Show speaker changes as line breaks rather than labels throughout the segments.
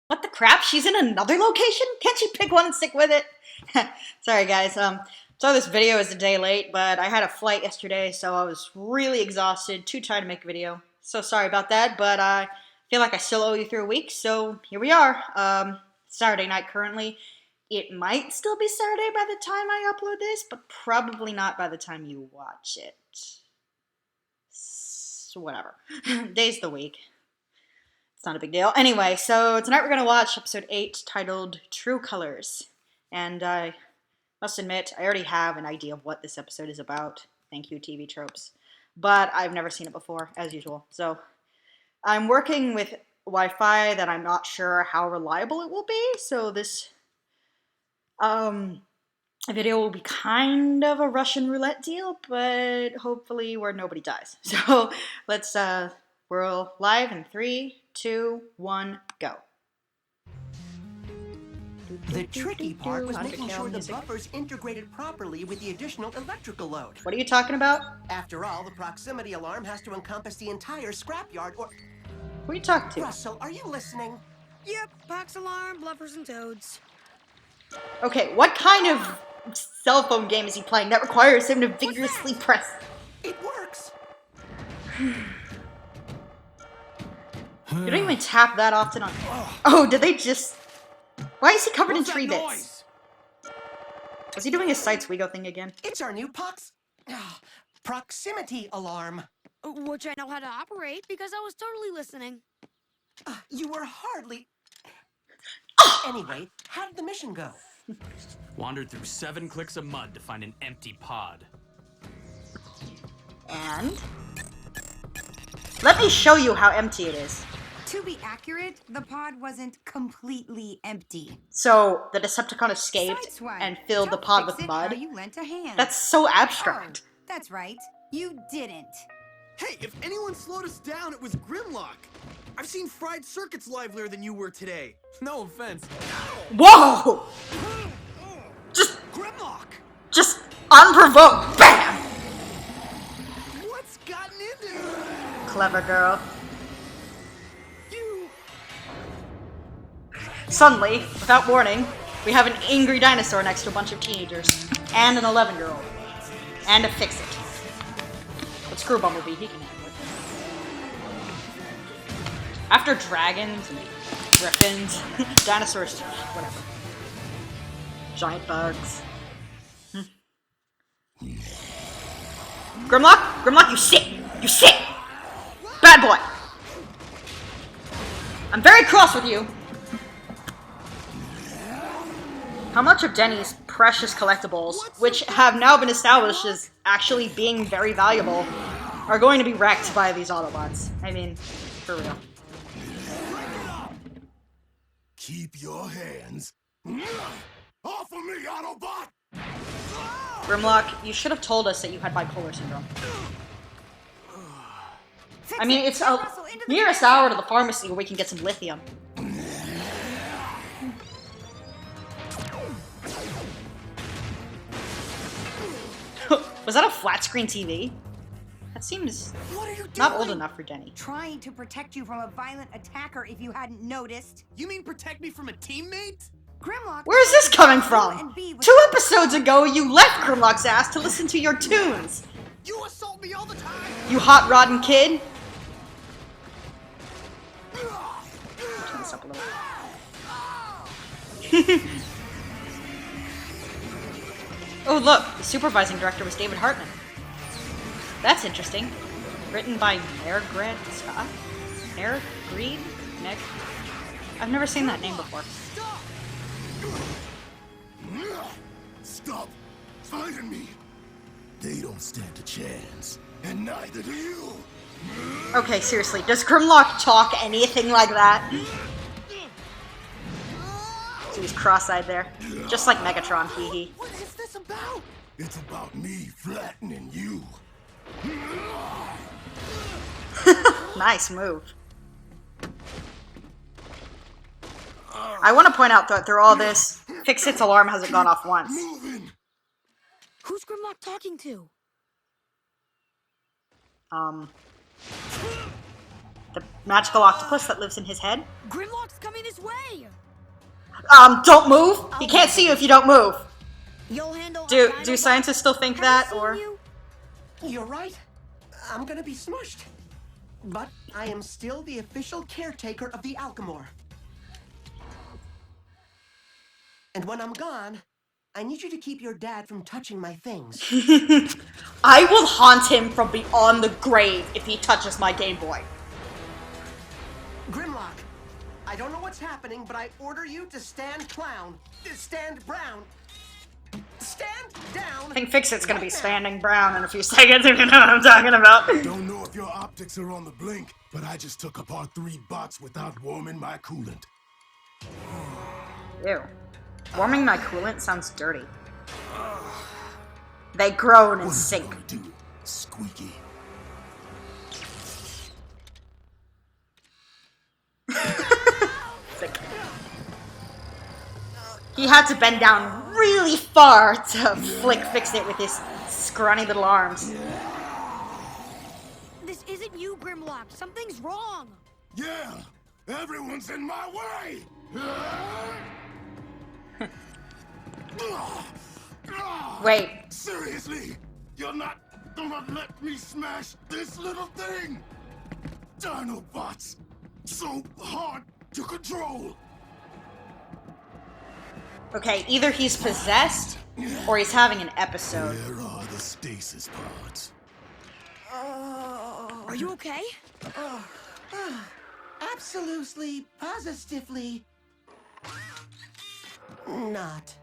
What the crap? She's in another location? Can't she pick one and stick with it? Sorry guys, so this video is a day late, but I had a flight yesterday, so I was really exhausted, too tired to make a video. So sorry about that, but I feel like I still owe you through a week, so here we are. Saturday night currently. It might still be Saturday by the time I upload this, but probably not by the time you watch it. So whatever. Day's the week. It's not a big deal. Anyway, so tonight we're going to watch episode 8 titled True Colors. And I must admit, I already have an idea of what this episode is about. Thank you, TV tropes. But I've never seen it before, as usual. So I'm working with Wi-Fi that I'm not sure how reliable it will be. So this video will be kind of a Russian roulette deal, but hopefully where nobody dies. So let's, we're live in 3, 2, 1, go.
The tricky part was making sure the buffers integrated properly with the additional electrical load.
What are you talking about?
After all, the proximity alarm has to encompass the entire scrapyard or...
Who are you talking to?
Russell, are you listening?
Yep, box alarm, bluffers and toads.
Okay, what kind of cell phone game is he playing that requires him to vigorously press?
It works!
You don't even tap that often on... Oh, did they just... Why is he covered in tree bits? Was he doing his Sights Wego thing again?
It's our new proximity alarm.
Which I know how to operate because I was totally listening.
You were hardly... Anyway, how did the mission go?
Wandered through 7 clicks of mud to find an empty pod.
And... let me show you how empty it is.
To be accurate, the pod wasn't completely empty.
So, the Decepticon escaped and filled the pod with mud?
You lent a hand.
That's so abstract.
Oh, that's right. You didn't.
Hey, if anyone slowed us down, it was Grimlock. I've seen fried circuits livelier than you were today. No offense.
Whoa!
Grimlock!
Just unprovoked. BAM!
What's gotten into you?
Clever girl.
You...
Suddenly, without warning, we have an angry dinosaur next to a bunch of teenagers. And an 11-year-old. And a Fixit. But screw Bumblebee, he can handle it. After dragons and griffins, dinosaurs, whatever. Giant bugs. Grimlock? Grimlock, you sit! You sit! Bad boy! I'm very cross with you. How much of Denny's precious collectibles, which have now been established as actually being very valuable, are going to be wrecked by these Autobots? I mean, for real.
Keep your hands off of me, Autobot!
Grimlock, you should have told us that you had bipolar syndrome. I mean, it's a nearest hour to the pharmacy where we can get some lithium. Was that a flat screen TV? That seems not old enough for Denny.
Trying to protect you from a violent attacker if you hadn't noticed.
You mean protect me from a teammate?
Grimlock...
Where's this coming from? 2 episodes ago, you left Grimlock's ass to listen to your tunes.
You assault me all the time!
You hot rodding kid. Turn this up a little. Oh look, the supervising director was David Hartman. That's interesting. Written by Mayor Grant Scott? Mayor Greed? Nick? I've never seen that name before.
Stop fighting me! They don't stand a chance, and neither do you!
Okay, seriously, does Grimlock talk anything like that? So he's cross-eyed there. Just like Megatron, hee-hee.
What is this about? It's about me flattening you.
Nice move. I want to point out that through all this, Fixit's alarm hasn't gone off once.
Who's Grimlock talking to?
The magical octopus that lives in his head.
Grimlock's coming this way.
Don't move. He can't see you if you don't move.
You'll handle.
Do scientists still think that, or?
You're right. I'm gonna be smushed. But I am still the official caretaker of the Alchemore. And when I'm gone, I need you to keep your dad from touching my things.
I will haunt him from beyond the grave if he touches my Game Boy.
Grimlock, I don't know what's happening, but I order you to stand brown. Stand brown. Stand down.
I think Fixit's gonna be standing brown in a few seconds, if you know what I'm talking about.
Don't know if your optics are on the blink, but I just took apart 3 bots without warming my coolant.
Ew. Warming my coolant sounds dirty. They groan and sink.
What are you gonna do, Squeaky?
He had to bend down really far to flick Fixit with his scrawny little arms.
This isn't you, Grimlock. Something's wrong.
Yeah, everyone's in my way.
Wait.
Seriously, you're not gonna let me smash this little thing? Dinobots, so hard to control.
Okay, either he's possessed or he's having an episode.
Where are the stasis pods?
Are you okay?
Absolutely, positively not.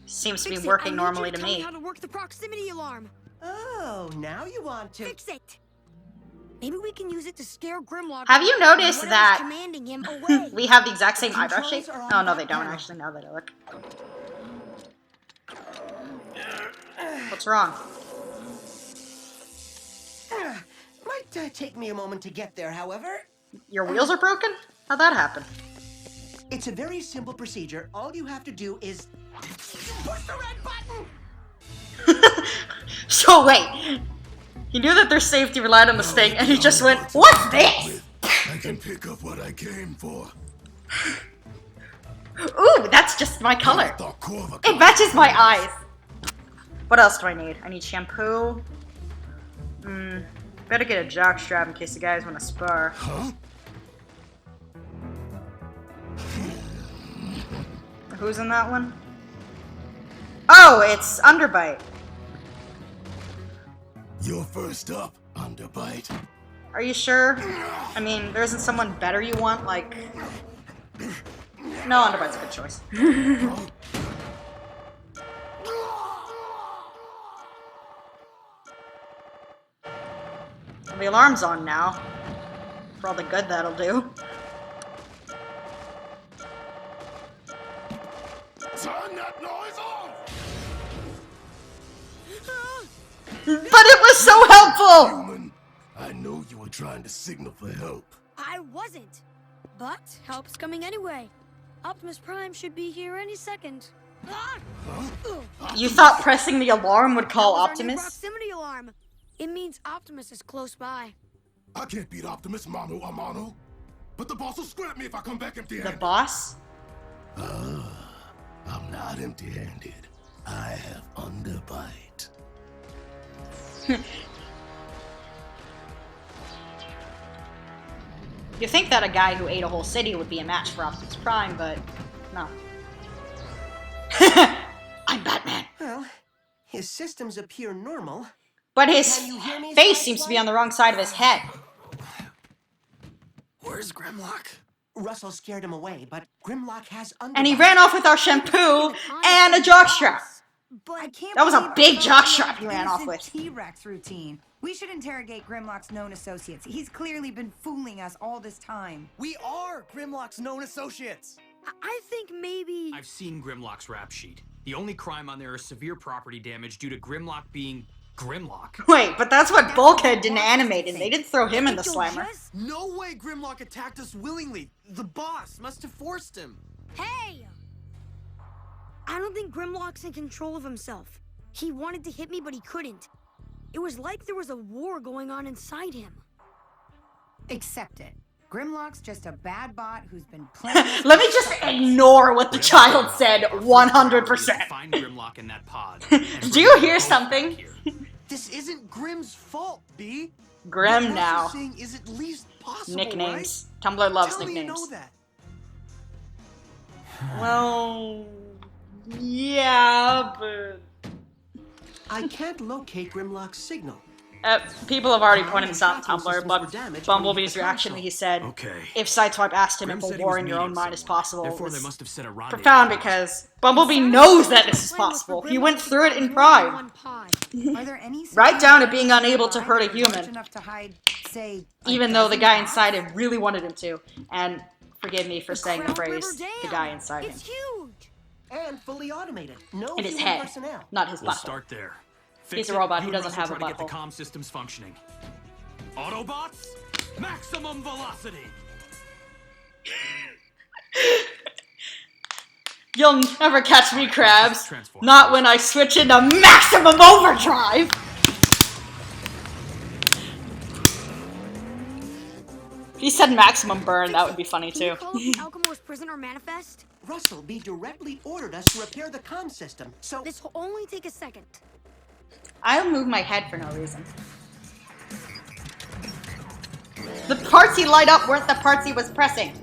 Seems to be
Fixit,
working
I need
normally
you
to
tell me
me.
how to work the proximity alarm.
Oh, now you want to.
Fixit. Maybe we can use it to scare Grimlock.
Have you noticed
whatever's
that
commanding him away.
we have the exact same eyebrow
Controls
shape?
are on
Oh, no,
that
they don't
panel.
actually, now that I look. What's wrong?
Might take me a moment to get there, however.
Your wheels are broken? How'd that happen?
It's a very simple procedure. All you have to do is push the red button.
So wait, he knew that their safety relied on this thing, and he just went, "What's this?"
I can pick up what I came for.
Ooh, that's just my color.
Thought Corva
It matches my eyes. What else do I need? I need shampoo. Better get a jock strap in case the guys want to spar.
Huh?
Who's in that one? Oh, it's Underbite.
You're first up, Underbite.
Are you sure? I mean, there isn't someone better you want, like... No, Underbite's a good choice. The alarm's on now. For all the good that'll do.
Turn that noise off!
But it was so helpful!
Human, I know you were trying to signal for help.
I wasn't. But help's coming anyway. Optimus Prime should be here any second. Ah!
You thought pressing the alarm would call
That was our new
Optimus?
proximity alarm. It means Optimus is close by.
I can't beat Optimus mano a mano. But the boss will scrap me if I come back
The
empty-handed.
boss?
I'm not empty-handed. I have Underbite.
You think that a guy who ate a whole city would be a match for Optimus Prime, but no. I'm Batman.
Well, his systems appear normal.
But his
Can you hear me,
face seems to be on the wrong side of his head.
Where's Grimlock?
Russell scared him away, but Grimlock has Underbite.
And he ran off with our shampoo and a jockstrap.
But I can't
That was a
believe
big
it's
jockstrap he ran off
innocent
with.
T-Rex routine. We should interrogate Grimlock's known associates. He's clearly been fooling us all this time.
We are Grimlock's known associates.
I think maybe...
I've seen Grimlock's rap sheet. The only crime on there is severe property damage due to Grimlock being Grimlock.
Wait, but that's what Bulkhead didn't animate, and they didn't throw him in the
You'll
slammer.
just-
No way Grimlock attacked us willingly. The boss must have forced him.
Hey! I don't think Grimlock's in control of himself. He wanted to hit me, but he couldn't. It was like there was a war going on inside him.
Accept it. Grimlock's just a bad bot who's been playing us.
Let me just ignore what the child said 100%.
Find Grimlock in that pod.
Do you hear something?
This isn't Grim's fault, B.
Grim
What
now.
Russell's saying is at least possible,
Nicknames. Tumblr loves
Tell me you
nicknames.
know that.
Well, yeah, but
I can't locate Grimlock's signal.
people have already pointed this out on Tumblr, but Bumblebee's reaction when he said,
Okay.
if Sideswipe asked him
Grim
if a
said he
war
was
in your own
meeting
mind is
someone.
possible,
Therefore, they
was
must have set a rendezvous.
profound because Bumblebee knows that this is possible. He went through it in Prime.
Are there any
Right down to being
security
unable to hurt a
that are large
human.
enough to hide, say,
Even though the guy inside him really wanted him to. And forgive me for saying the
Crown River
phrase,
Dam.
the guy inside him.
It's huge.
And fully automated. No
In his
human
head,
personnel.
not his
We'll
butthole.
start there.
He's a
Fixit,
robot,
you
he
and
doesn't
Russell
have a
try to get the
butthole.
comm systems functioning. Autobots, maximum velocity.
You'll never catch me, Krabs.
Transform.
Not when I switch into maximum overdrive! If he said maximum burn, that would be funny
Can you
too.
call up the Alchemist prisoner manifest?
Russell B directly ordered us to repair the comm system, so
This will only take a second.
I'll move my head for no reason. The parts he light up weren't the parts he was pressing.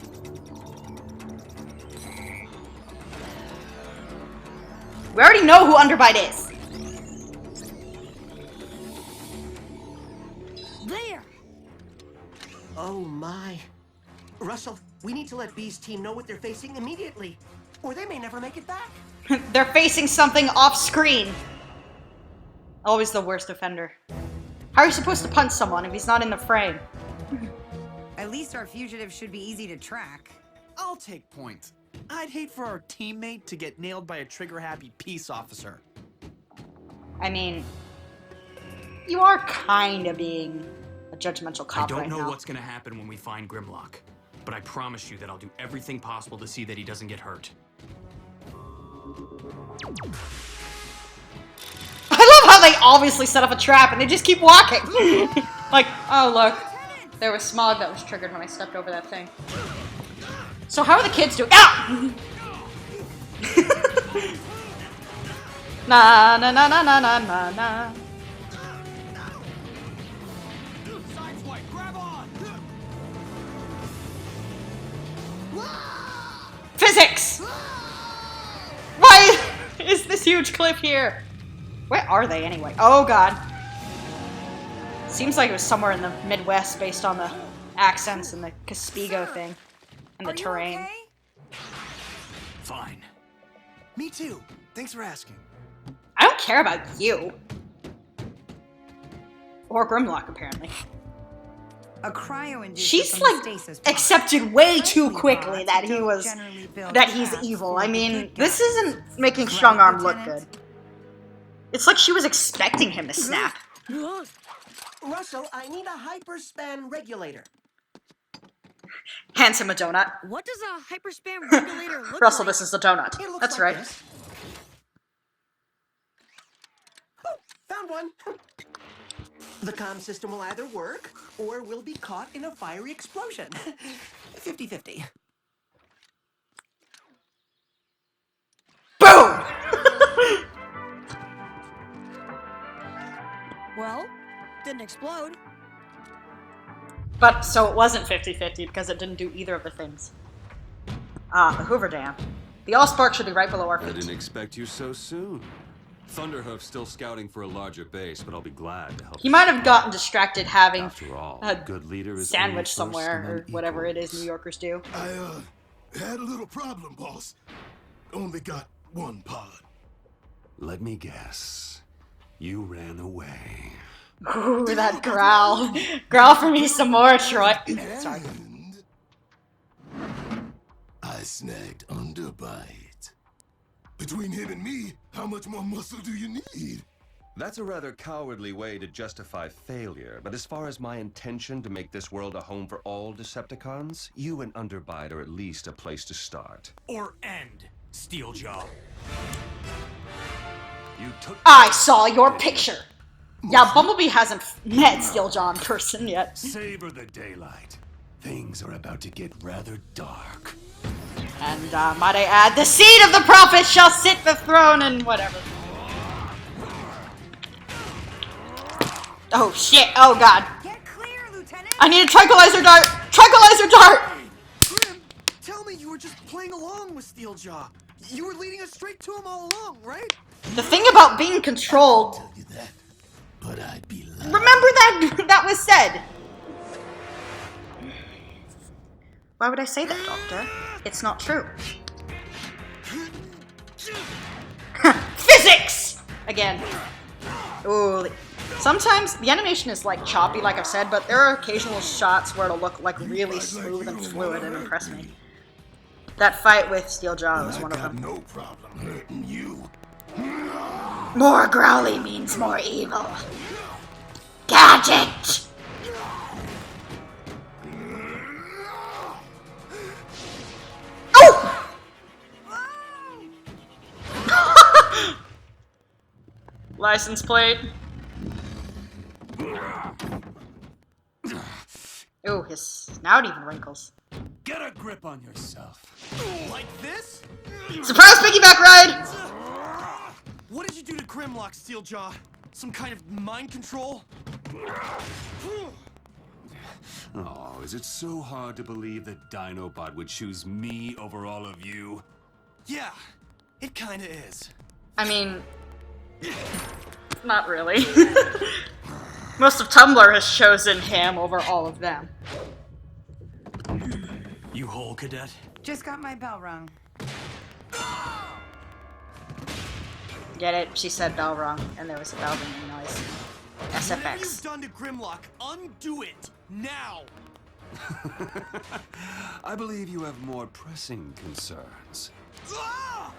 We already know who Underbite is.
There!
Oh my. Russell, we need to let B's team know what they're facing immediately, or they may never make it back.
They're facing something off screen. Always the worst offender. How are you supposed to punch someone if he's not in the frame?
At least our fugitive should be easy to track.
I'll take point. I'd hate for our teammate to get nailed by a trigger-happy peace officer.
I mean, you are kind of being a judgmental
I
cop
don't
right
know
now.
what's gonna happen when we find Grimlock, but I promise you that I'll do everything possible to see that he doesn't get hurt.
I love how they obviously set up a trap and they just keep walking. Like, oh look, there was smog that was triggered when I stepped over that thing. So how are the kids doing? Ah! Na na na na na na na na.
Sideswipe, grab on!
Physics! Why is this huge cliff here? Where are they anyway? Oh god. Seems like it was somewhere in the Midwest based on the accents and the Caspigo thing. And the
Are you
terrain.
okay?
Fine.
Me too. Thanks for asking.
I don't care about you. Or Grimlock, apparently.
A cryo-inducer
She's
from the
like
stasis pod.
accepted way too
Friendly
quickly
bots
that he
don't
was
generally build
that he's
traps
evil.
for
I
the
mean,
good
this
guys.
isn't making
Right,
Strong-Arm look good.
Lieutenant?
It's like she was expecting him to snap.
Russell, I need a hyperspan regulator.
Hands him a donut.
What does a hyperspan regulator look
Russell,
like?
this is the donut.
It looks
That's
like
right.
this. Oh, found one. The comm system will either work or will be caught in a fiery explosion. 50-50.
Boom!
Well, didn't explode.
But, so it wasn't 50-50 because it didn't do either of the things. Ah, the Hoover Dam. The Allspark should be right below our
I
feet.
didn't expect you so soon. Thunderhoof's still scouting for a larger base, but I'll be glad to help.
He might have gotten distracted having
After all,
a
good leader is
sandwich
only first
somewhere,
among
or whatever it is
equals.
New Yorkers do.
I, had a little problem, boss. Only got one pod.
Let me guess. You ran away.
Ooh, that growl. Growl for me some more, Troy. Sorry.
And I snagged Underbite. Between him and me, how much more muscle do you need?
That's a rather cowardly way to justify failure, but as far as my intention to make this world a home for all Decepticons, you and Underbite are at least a place to start.
Or end, Steeljaw.
You took
I saw your picture. Yeah, Bumblebee hasn't met Steeljaw in person yet.
Savor the daylight.
Things are about to get rather dark.
And might I add, the seed of the prophet shall sit the throne and whatever. Oh shit, oh god.
Get clear, Lieutenant!
I need a tranquilizer dart! Tranquilizer dart!
Grim, tell me you were just playing along with Steeljaw. You were leading us straight to him all along, right?
The thing about being controlled,
Tell you that, but I'd be lying.
remember that that was said. Why would I say that, Doctor? It's not true. Physics! Again. Ooh. Sometimes the animation is like choppy, like I've said, but there are occasional shots where it'll look like really smooth and fluid and impress me. That fight with Steeljaw was one of them.
No problem hurting you.
More growly means more evil. Gadget! Oh! License plate. Ooh, his snout even wrinkles.
Get a grip on yourself.
Like this?
Surprise piggyback ride!
What did you do to Grimlock, Steeljaw? Some kind of mind control?
Oh, is it so hard to believe that Dinobot would choose me over all of you?
Yeah, it kinda is.
I mean, not really. Most of Tumblr has chosen him over all of them.
You whole, Cadet?
Just got my bell rung.
Get it? She said bell wrong, and there was a bell ringing noise.
Whatever you've
SFX.
done to Grimlock, undo it now.
I believe you have more pressing concerns.
Ah!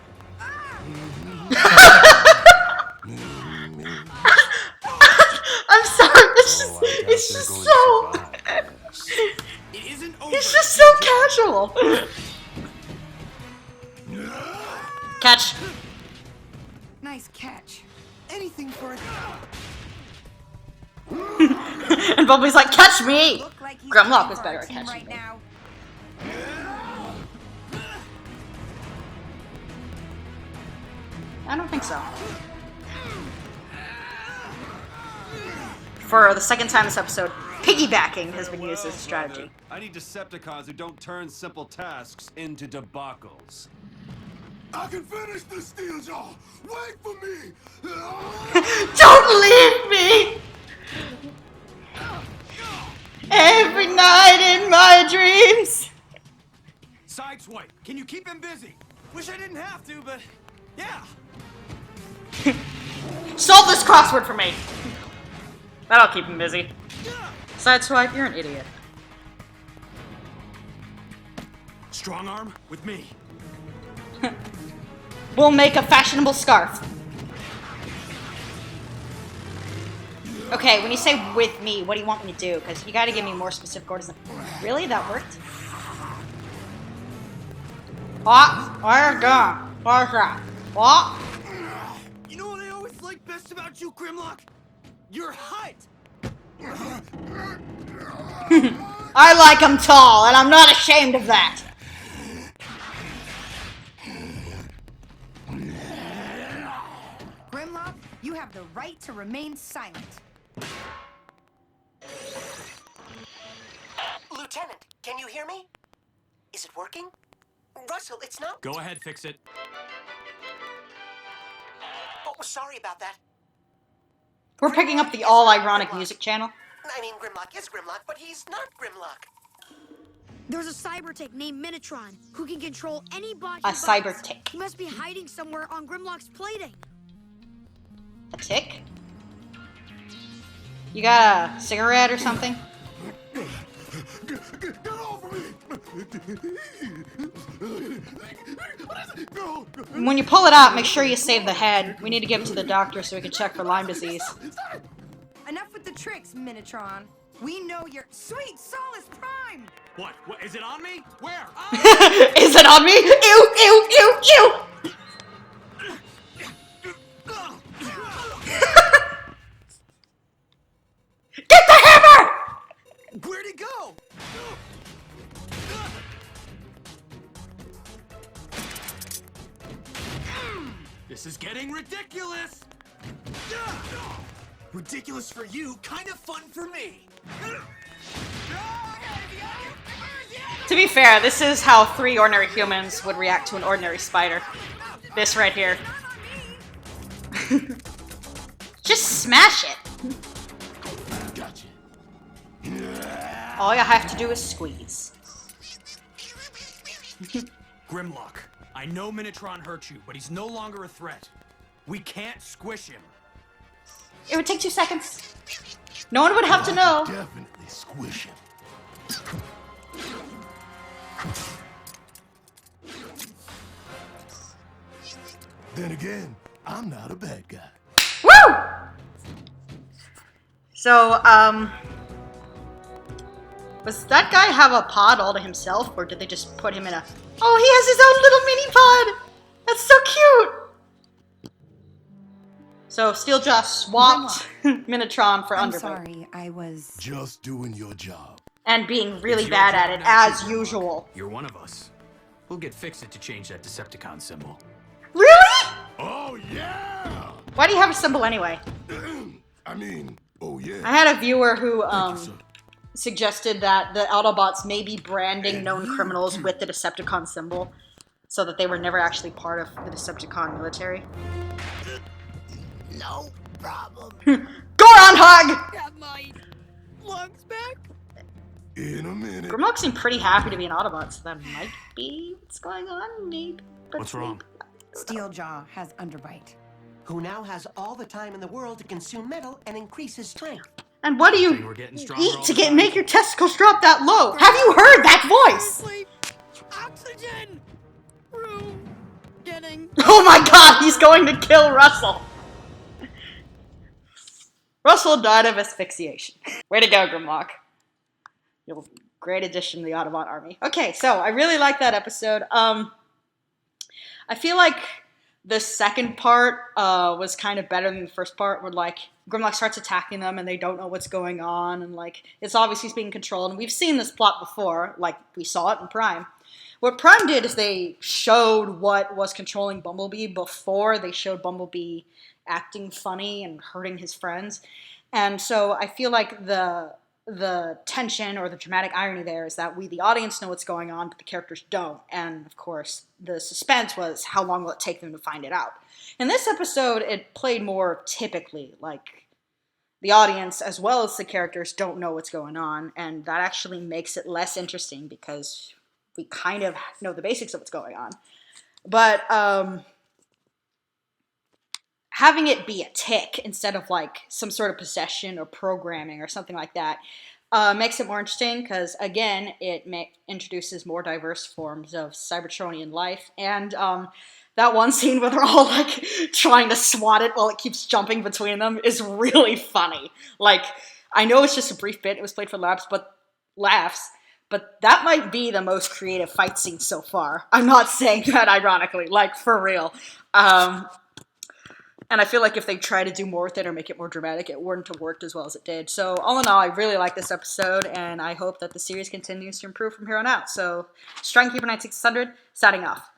I'm sorry, it's just so...
It isn't over.
He's just so casual. Catch.
Nice catch.
Anything for it.
And Bumblebee's like, catch me!
Look like he's
Grimlock was
for
better
our
at
team
catching
right
me.
now.
I don't think so. For the second time this episode, piggybacking has been used as a strategy.
I need Decepticons who don't turn simple tasks into debacles.
I can finish this, Steeljaw. Wait for me.
Don't leave me! Every night in my dreams!
Sideswipe, can you keep him busy? Wish I didn't have to, but yeah.
Solve this crossword for me! That'll keep him busy. Sideswipe, you're an idiot.
Strong arm with me.
We'll make a fashionable scarf. Okay, when you say with me, what do you want me to do? Because you gotta give me more specific orders. Really? That worked? What? Where's that? Where's that? What?
You know what I always like best about you, Grimlock? Your height.
I like him tall, and I'm not ashamed of that.
Grimlock, you have the right to remain silent.
Lieutenant, can you hear me? Is it working? Russell, it's not.
Go ahead, fix it.
Oh, sorry about that.
We're picking up the all-ironic music channel.
I mean, Grimlock is Grimlock, but he's not Grimlock.
There's a cyber tick named Minicon who can control any bot.
A
he
cyber
finds.
tick.
He must be hiding somewhere on Grimlock's plating.
A tick? You got a cigarette or something?
Get off of me! Go!
When you pull it out, make sure you save the head. We need to give it to the doctor so we can check for Lyme disease.
Enough with the tricks, Minitron. We know you're sweet Solus Prime.
What? Is it on me? Where?
Is it on me? Ew, ew, ew, ew! Get the hammer!
Where'd he go?
This is getting ridiculous!
Ridiculous for you, kind of fun for me.
To be fair, this is how 3 ordinary humans would react to an ordinary spider. This right here. Just smash it.
Gotcha.
All you have to do is squeeze.
Grimlock, I know Minitron hurt you, but he's no longer a threat. We can't squish him.
It would take 2 seconds. No one would have to know.
Definitely squish him. Then again, I'm not a bad guy.
Woo! So, was that guy have a pod all to himself, or did they just put him in a... Oh, he has his own little mini pod! That's so cute! So, Steeljaw swapped Minitron for
I'm
Underbite.
sorry, I was...
Just doing your job.
And being really
It's your
bad at
job
it,
now,
as
too, Grimlock.
usual.
You're one of us. We'll get Fixit to change that Decepticon symbol.
Really?
Oh, yeah!
Why do you have a symbol anyway?
I mean, oh, yeah.
I had a viewer who,
Thank you, sir.
suggested that the Autobots may be branding known criminals with the Decepticon symbol, so that they were never actually part of the Decepticon military.
No problem.
Goron hug!
Got my lungs back.
In a minute.
Grimlock seemed pretty happy to be an Autobot, so that might be what's going on, maybe. But
What's wrong?
Steeljaw has underbite.
Who now has all the time in the world to consume metal and increase his strength.
And what do
Saying
you
we're getting stronger
eat
all
to
the time.
make your testicles drop that low? Have you heard that voice?
Seriously? Oxygen. Room. Getting.
Oh my god, he's going to kill Russell. Russell died of asphyxiation. Way to go, Grimlock. You're a great addition to the Autobot army. Okay, so I really like that episode. I feel like the second part was kind of better than the first part, where like Grimlock starts attacking them and they don't know what's going on, and like it's obviously being controlled. And we've seen this plot before, like we saw it in Prime. What Prime did is they showed what was controlling Bumblebee before they showed Bumblebee acting funny and hurting his friends. And so I feel like the tension or the dramatic irony there is that we, the audience, know what's going on, but the characters don't. And of course, the suspense was how long will it take them to find it out. In this episode, it played more typically, like the audience as well as the characters don't know what's going on, and that actually makes it less interesting because we kind of know the basics of what's going on. But having it be a tick instead of like some sort of possession or programming or something like that makes it more interesting because, again, it introduces more diverse forms of Cybertronian life. And that one scene where they're all like trying to swat it while it keeps jumping between them is really funny. Like, I know it's just a brief bit, it was played for laughs, but that might be the most creative fight scene so far. I'm not saying that ironically, like for real. And I feel like if they try to do more with it or make it more dramatic, it wouldn't have worked as well as it did. So all in all, I really like this episode, and I hope that the series continues to improve from here on out. So, Strikekeeper 9600, signing off.